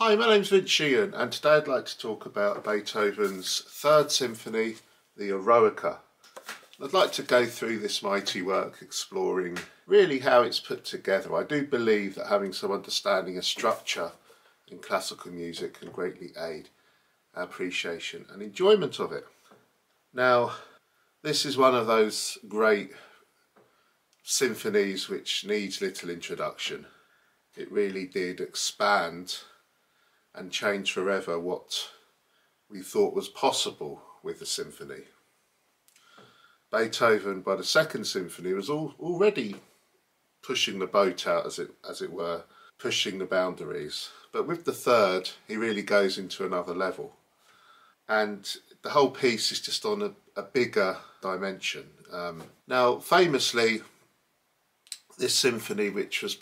Hi, my name's Sheehan, and today I'd like to talk about Beethoven's Third Symphony, the Eroica. I'd like to go through this mighty work, exploring really how it's put together. I do believe that having some understanding of structure in classical music can greatly aid our appreciation and enjoyment of it. Now, this is one of those great symphonies which needs little introduction. It really did expand and change forever what we thought was possible with the symphony. Beethoven, by the second symphony, was already pushing the boat out, as it were, pushing the boundaries. But with the third, he really goes into another level. And the whole piece is just on a bigger dimension. Now, famously, this symphony, which was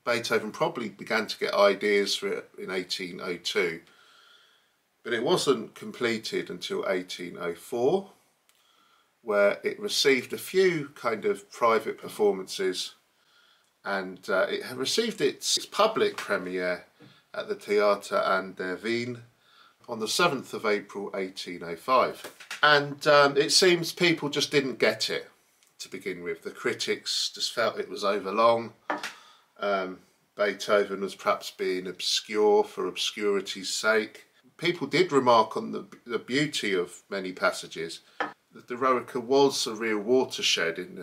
Beethoven probably began to get ideas for it in 1802, but it wasn't completed until 1804, where it received a few kind of private performances, and it received its public premiere at the Theater an der Wien on the 7th of April 1805. And it seems people just didn't get it to begin with. The critics just felt it was overlong. Beethoven was perhaps being obscure for obscurity's sake. People did remark on the beauty of many passages. That the Eroica was a real watershed in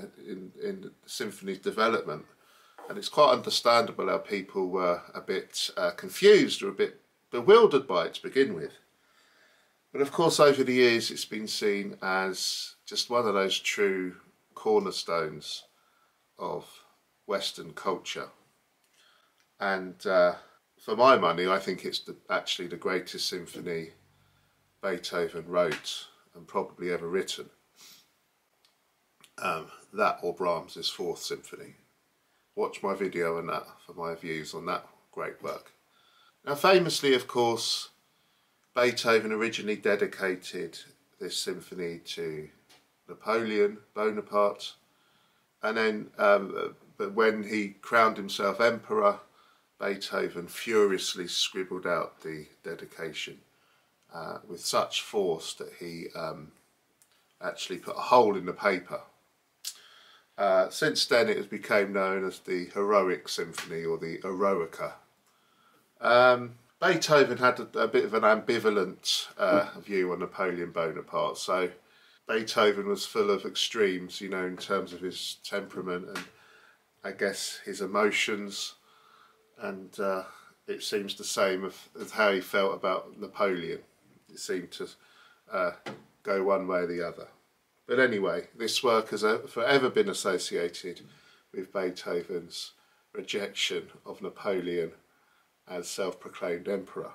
the symphony's development, and it's quite understandable how people were a bit confused or a bit bewildered by it to begin with. But of course, over the years, it's been seen as just one of those true cornerstones of Western culture. And for my money, I think it's actually the greatest symphony Beethoven wrote and probably ever written. That or Brahms' Fourth Symphony. Watch my video on that for my views on that great work. Now, famously, of course, Beethoven originally dedicated this symphony to Napoleon Bonaparte, and then but when he crowned himself emperor, Beethoven furiously scribbled out the dedication with such force that he actually put a hole in the paper. Since then it has become known as the Heroic Symphony, or the Eroica. Beethoven had a bit of an ambivalent view on Napoleon Bonaparte, so Beethoven was full of extremes, you know, in terms of his temperament and I guess his emotions, and it seems the same as how he felt about Napoleon. It seemed to go one way or the other. But anyway, this work has forever been associated with Beethoven's rejection of Napoleon as self-proclaimed emperor.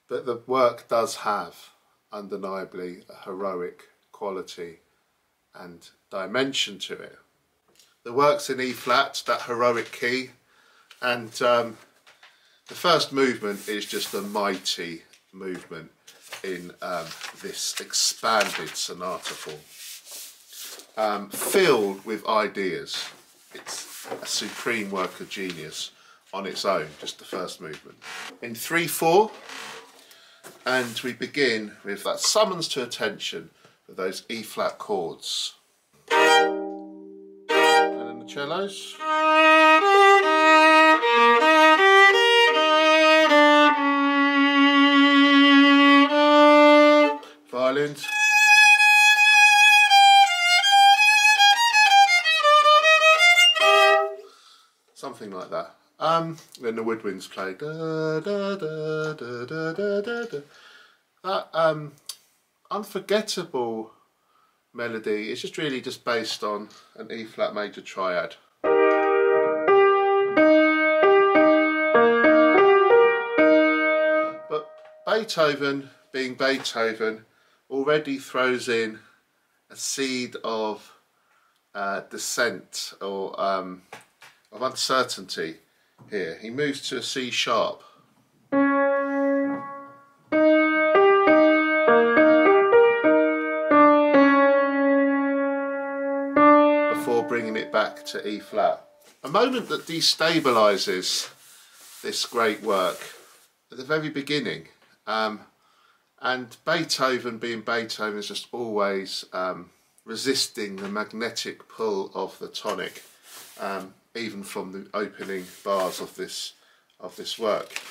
But the work does have undeniably a heroic quality and dimension to it. The work's in E flat, that heroic key, and the first movement is just a mighty movement in this expanded sonata form, filled with ideas. It's a supreme work of genius on its own, just the first movement. In 3/4, and we begin with that summons to attention of those E flat chords. Cellos. Violins. Something like that. Then the woodwinds play. Da, da, da, da, da, da, da. That unforgettable melody is just really just based on an E flat major triad. But Beethoven, being Beethoven, already throws in a seed of dissent or of uncertainty here. He moves to a C sharp. Bringing it back to E flat. A moment that destabilises this great work at the very beginning. And Beethoven, being Beethoven, is just always resisting the magnetic pull of the tonic, even from the opening bars of this work.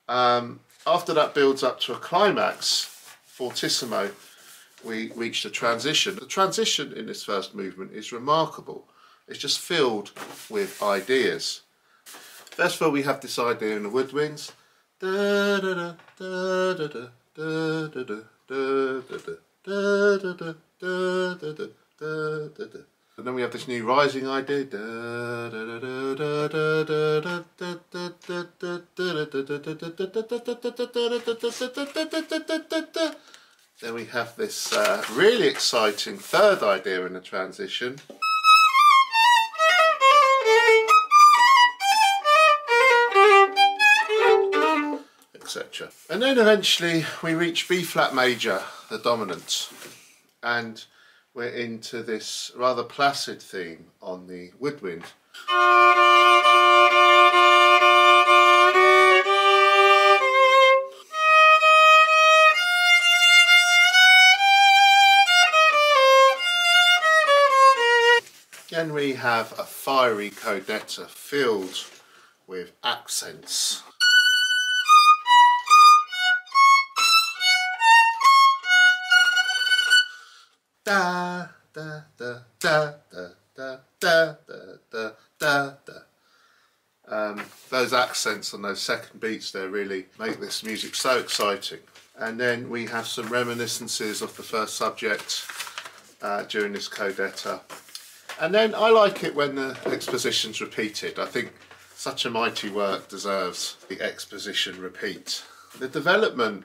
After that builds up to a climax, fortissimo, we reach the transition. The transition in this first movement is remarkable. It's just filled with ideas. First of all, we have this idea in the woodwinds. And then we have this new rising idea. Then we have this really exciting third idea in the transition. Etc. And then eventually we reach B flat major, the dominant, and we're into this rather placid theme on the woodwind. Then we have a fiery Codetta filled with accents. Da da da da da da da da da da. Those accents on those second beats there really make this music so exciting. And then we have some reminiscences of the first subject during this Codetta. And then I like it when the exposition's repeated. I think such a mighty work deserves the exposition repeat. The development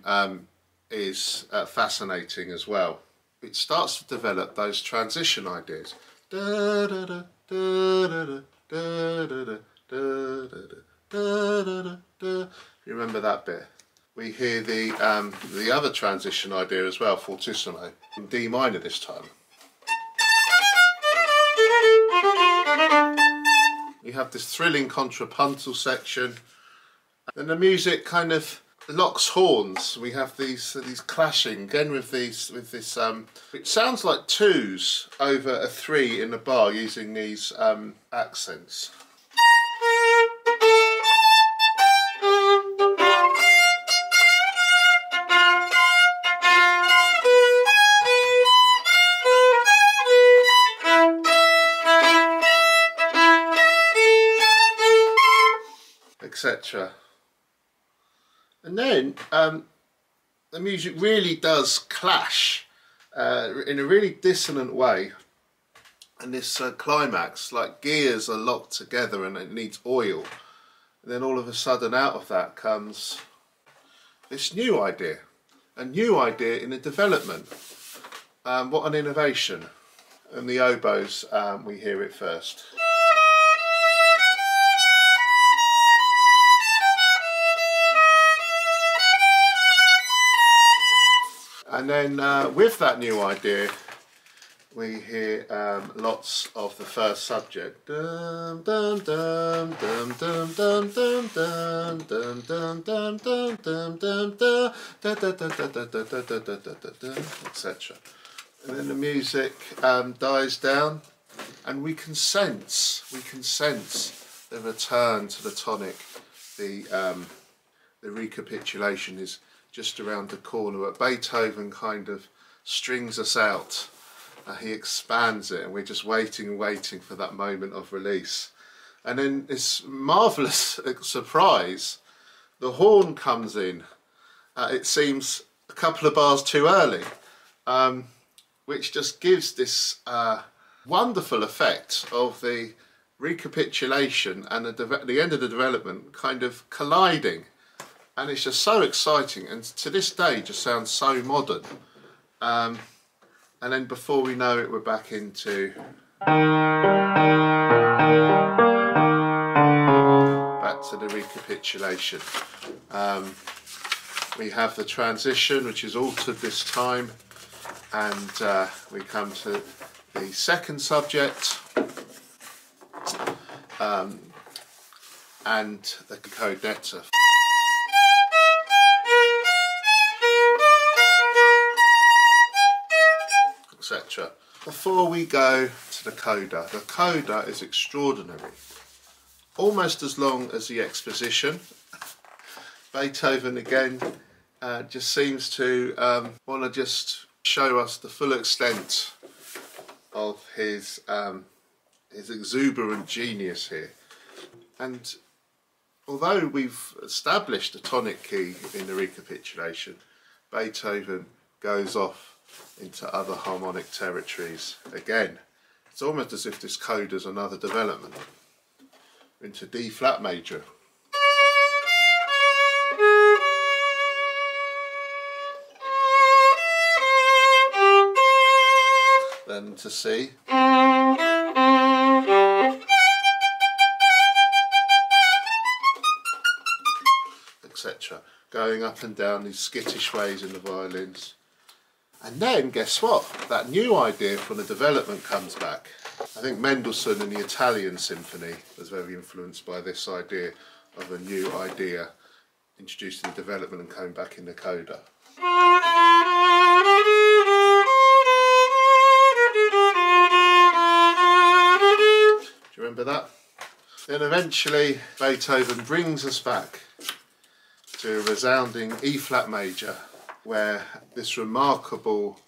is fascinating as well. It starts to develop those transition ideas. You remember that bit? We hear the other transition idea as well, fortissimo, in D minor this time. You have this thrilling contrapuntal section, and the music kind of locks horns. We have these clashing again with this. It sounds like twos over a three in the bar using these accents. Etc. And then the music really does clash in a really dissonant way, and this climax, like gears are locked together and it needs oil, and then all of a sudden out of that comes this new idea, a new idea in the development. What an innovation. And the oboes, we hear it first. And then with that new idea, we hear lots of the first subject, dum dum dum dum dum dum dum dum dum dum dum dum dum dum da da da da da da da da da da, etc. And then the music dies down, and we can sense the return to the tonic. The recapitulation is just around the corner, but Beethoven kind of strings us out. He expands it, and we're just waiting and waiting for that moment of release. And then this marvellous surprise, the horn comes in. It seems a couple of bars too early, which just gives this wonderful effect of the recapitulation and the end of the development kind of colliding. And it's just so exciting, and to this day just sounds so modern. And then before we know it, we're back into back to the recapitulation. We have the transition, which is altered this time, and we come to the second subject, and the Codetta. etc. Before we go to the Coda is extraordinary. Almost as long as the Exposition. Beethoven again just seems to want to just show us the full extent of his exuberant genius here. And although we've established a tonic key in the Recapitulation, Beethoven goes off into other harmonic territories again. It's almost as if this Coda is another development into D flat major. Then to C. Etc. Going up and down these skittish ways in the violins. And then, guess what? That new idea from the development comes back. I think Mendelssohn in the Italian Symphony was very influenced by this idea of a new idea introduced in the development and coming back in the Coda. Do you remember that? Then eventually Beethoven brings us back to a resounding E flat major, where this remarkable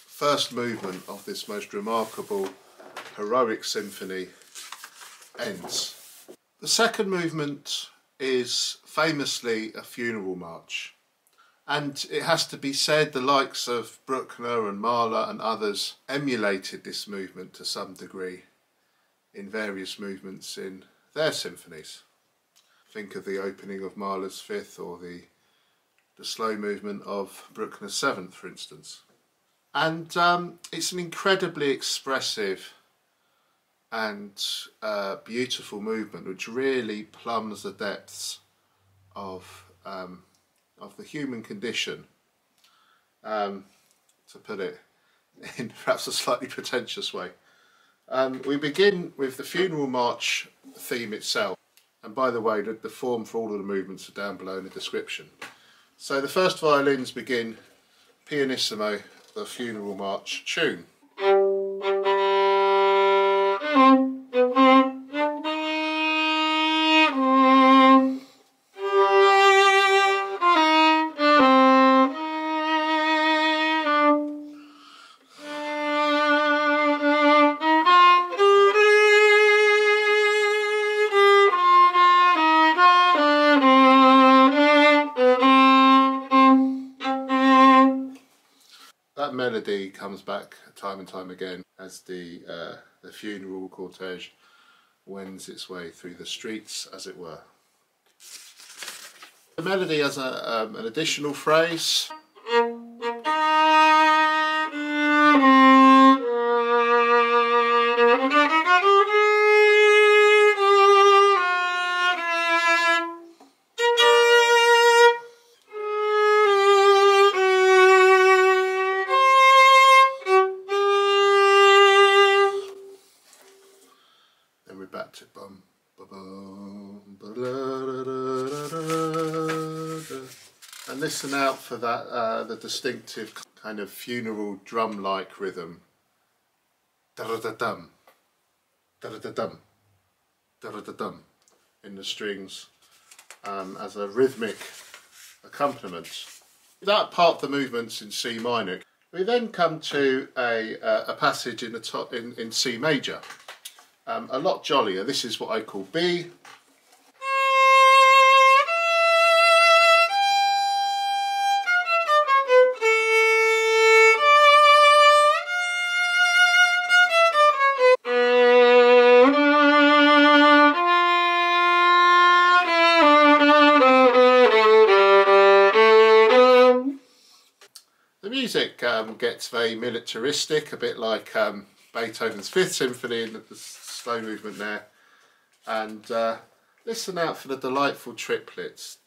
first movement of this most remarkable heroic symphony ends. The second movement is famously a funeral march, and it has to be said the likes of Bruckner and Mahler and others emulated this movement to some degree in various movements in their symphonies. Think of the opening of Mahler's Fifth or the slow movement of Bruckner's Seventh, for instance. And it's an incredibly expressive and beautiful movement which really plumbs the depths of the human condition, to put it in perhaps a slightly pretentious way. We begin with the funeral march theme itself, and by the way, the form for all of the movements are down below in the description. So the first violins begin pianissimo, the funeral march tune. Melody comes back time and time again as the funeral cortege wends its way through the streets, as it were. The melody has an additional phrase. And listen out for that, the distinctive kind of funeral drum-like rhythm. Da-da-da-dum, da-da-da-dum, da-da-da-dum in the strings as a rhythmic accompaniment. That part of the movement's in C minor. We then come to a passage in C major. A lot jollier. This is what I call B. The music gets very militaristic, a bit like Beethoven's Fifth Symphony in the slow movement there. And listen out for the delightful triplets,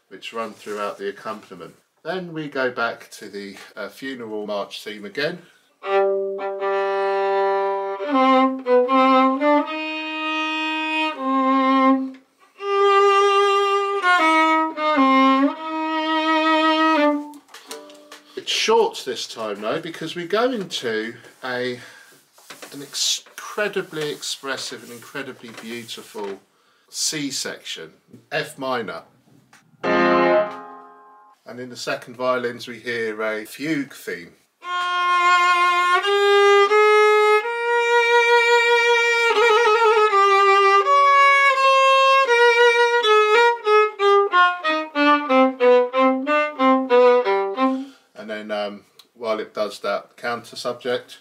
which run throughout the accompaniment. Then we go back to the funeral march theme again. short this time though, because we go into an incredibly expressive and incredibly beautiful C section, F minor. And in the second violins we hear a fugue theme. And then while it does that counter subject,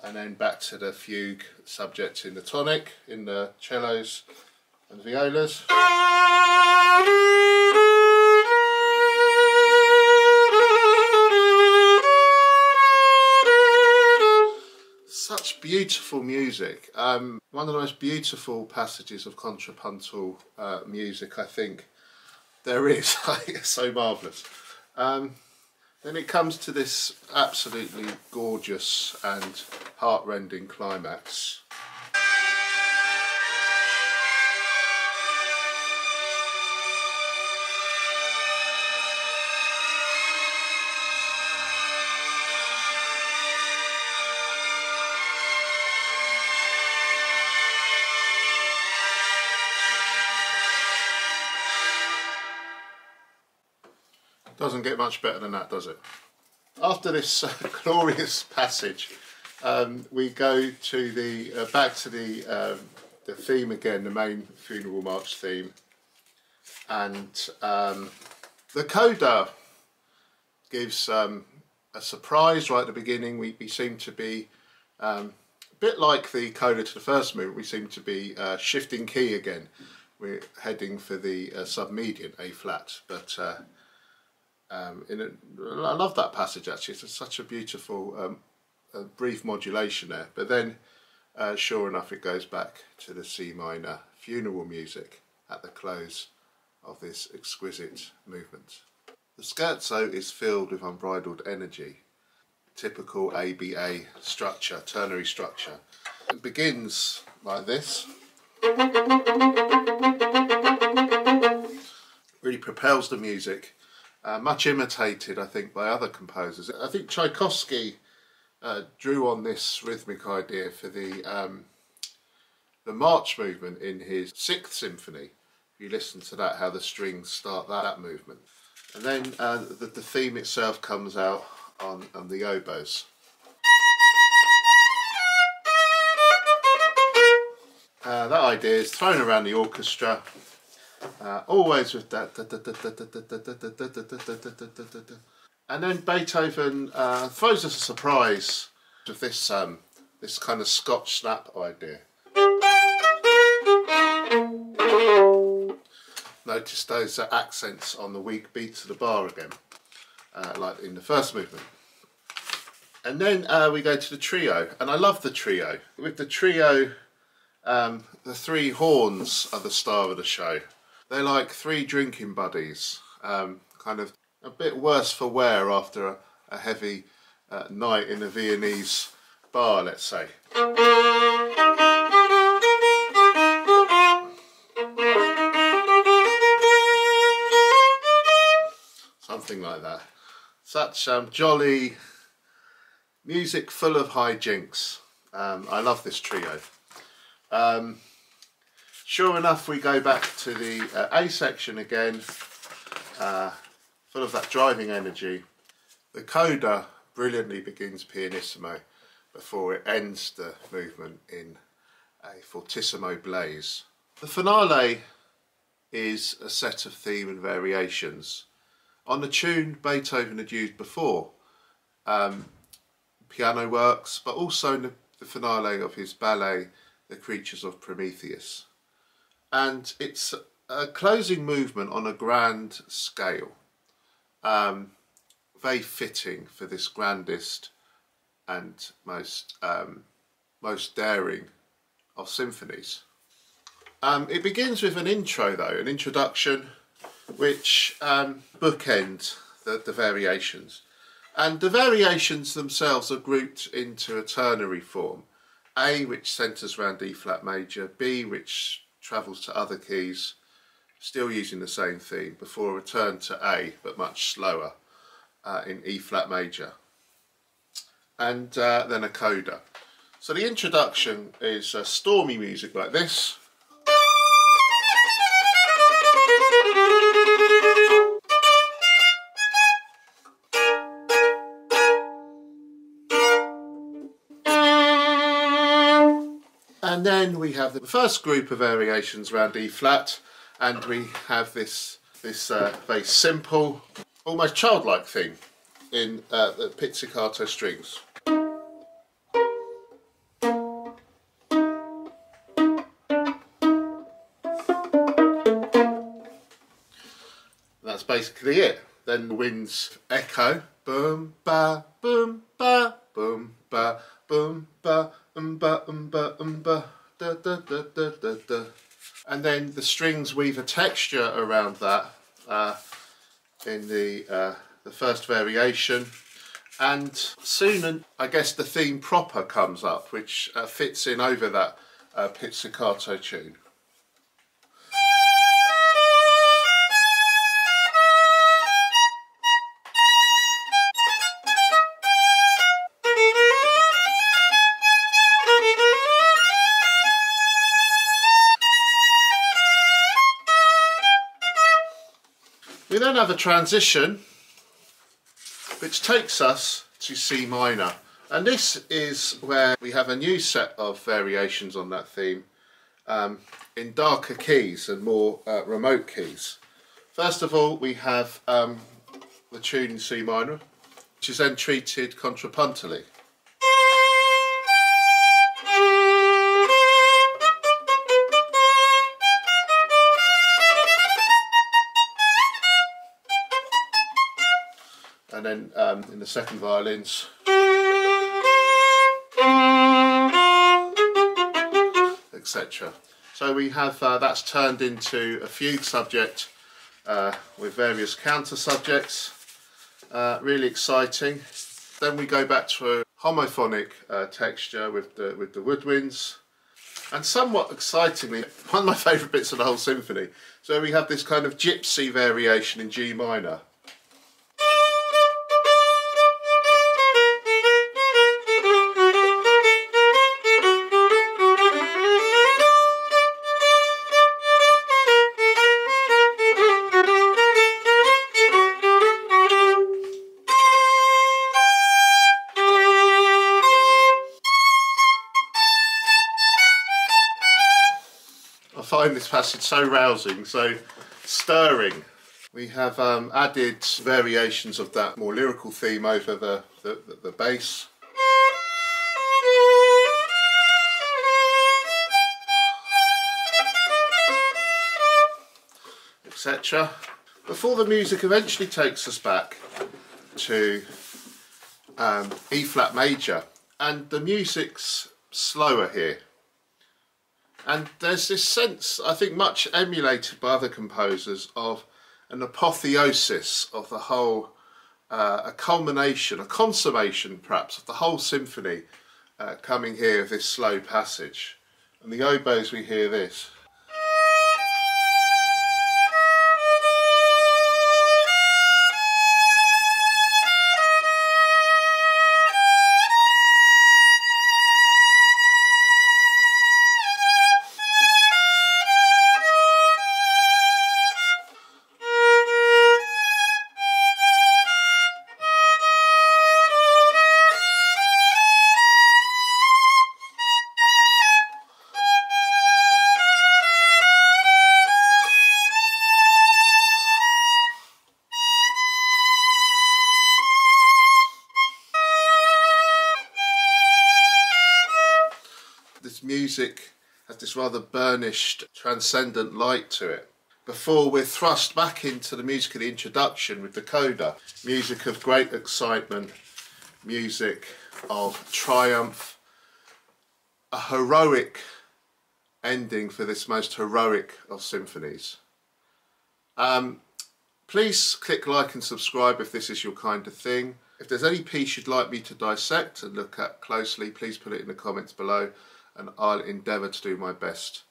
and then back to the fugue subject in the tonic, in the cellos and violas. Such beautiful music. One of the most beautiful passages of contrapuntal music I think there is. It's so marvellous. Then it comes to this absolutely gorgeous and heart-rending climax. Doesn't get much better than that, does it? After this glorious passage, we go to the back to the theme again, the main funeral march theme, and the Coda gives a surprise right at the beginning. We seem to be a bit like the Coda to the first movement. We seem to be shifting key again. We're heading for the submedian A flat, but. I love that passage actually. It's such a beautiful brief modulation there, but then sure enough it goes back to the C minor funeral music at the close of this exquisite movement. The scherzo is filled with unbridled energy, typical ABA structure, ternary structure. It begins like this, really propels the music. Much imitated, I think, by other composers. I think Tchaikovsky drew on this rhythmic idea for the march movement in his 6th Symphony. If you listen to that, how the strings start that movement. And then the theme itself comes out on the oboes. That idea is thrown around the orchestra. Always with that, and then Beethoven throws us a surprise with this this kind of Scotch snap idea. Notice those accents on the weak beats of the bar again, like in the first movement. And then we go to the trio, and I love the trio. With the trio, the 3 horns are the star of the show. They're like 3 drinking buddies, kind of a bit worse for wear after a heavy night in a Viennese bar, let's say. Something like that. Such jolly music full of hijinks. I love this trio. Sure enough, we go back to the A section again, full of that driving energy. The Coda brilliantly begins pianissimo before it ends the movement in a fortissimo blaze. The finale is a set of theme and variations on the tune Beethoven had used before. Piano works, but also in the finale of his ballet, The Creatures of Prometheus. And it's a closing movement on a grand scale, very fitting for this grandest and most daring of symphonies. It begins with an intro though, an introduction, which bookend the variations. And the variations themselves are grouped into a ternary form. A, which centres around E flat major, B, which travels to other keys, still using the same theme, before a return to A, but much slower, in E flat major. And then a coda. So the introduction is stormy music like this. And then we have the first group of variations around E flat, and we have this very simple, almost childlike theme in the pizzicato strings. That's basically it. Then the winds echo, boom ba boom ba boom ba boom ba ba ba da da da da da da. And then the strings weave a texture around that in the first variation, and soon I guess the theme proper comes up, which fits in over that pizzicato tune. We then have a transition which takes us to C minor, and this is where we have a new set of variations on that theme in darker keys and more remote keys. First of all, we have the tune in C minor, which is then treated contrapuntally. And then in the second violins, etc. So we have that's turned into a fugue subject with various counter subjects. Really exciting. Then we go back to a homophonic texture with the woodwinds, and somewhat excitingly, one of my favourite bits of the whole symphony. So we have this kind of gypsy variation in G minor. I find this passage so rousing, so stirring. We have added variations of that more lyrical theme over the bass. Etc. Before the music eventually takes us back to E flat major, and the music's slower here. And there's this sense, I think much emulated by other composers, of an apotheosis of the whole, a culmination, a consummation perhaps, of the whole symphony coming here with this slow passage. And the oboes, we hear this. Music has this rather burnished, transcendent light to it, before we're thrust back into the music of the introduction with the coda. Music of great excitement, music of triumph, a heroic ending for this most heroic of symphonies. Please click like and subscribe if this is your kind of thing. If there's any piece you'd like me to dissect and look at closely, please put it in the comments below, and I'll endeavour to do my best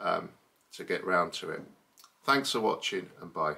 to get round to it. Thanks for watching, and bye.